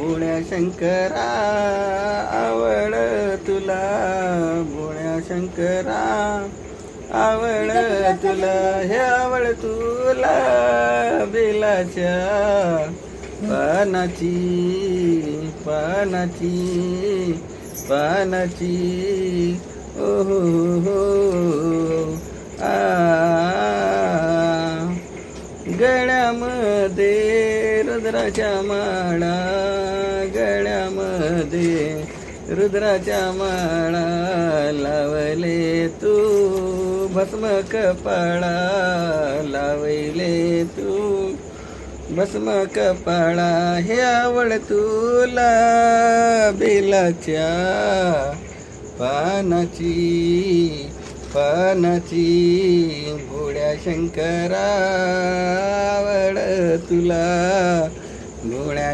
भोळ्या शंकरा आवड तुला, भोळ्या शंकरा आवड तुला, हे आवड तुला बेलाच्या पानाची पानाची पानाची. ओ हो हो आ गळ्यामध्ये रुद्राच्या माळा, गळ्यामध्ये रुद्राच्या माळा लावले तू भस्म कपाळा, लावले तू भस्म कपाळा, हे आवड तुला बेलाच्या पानाची पानाची. भोळ्या शंकरा आवड तुला, भोळ्या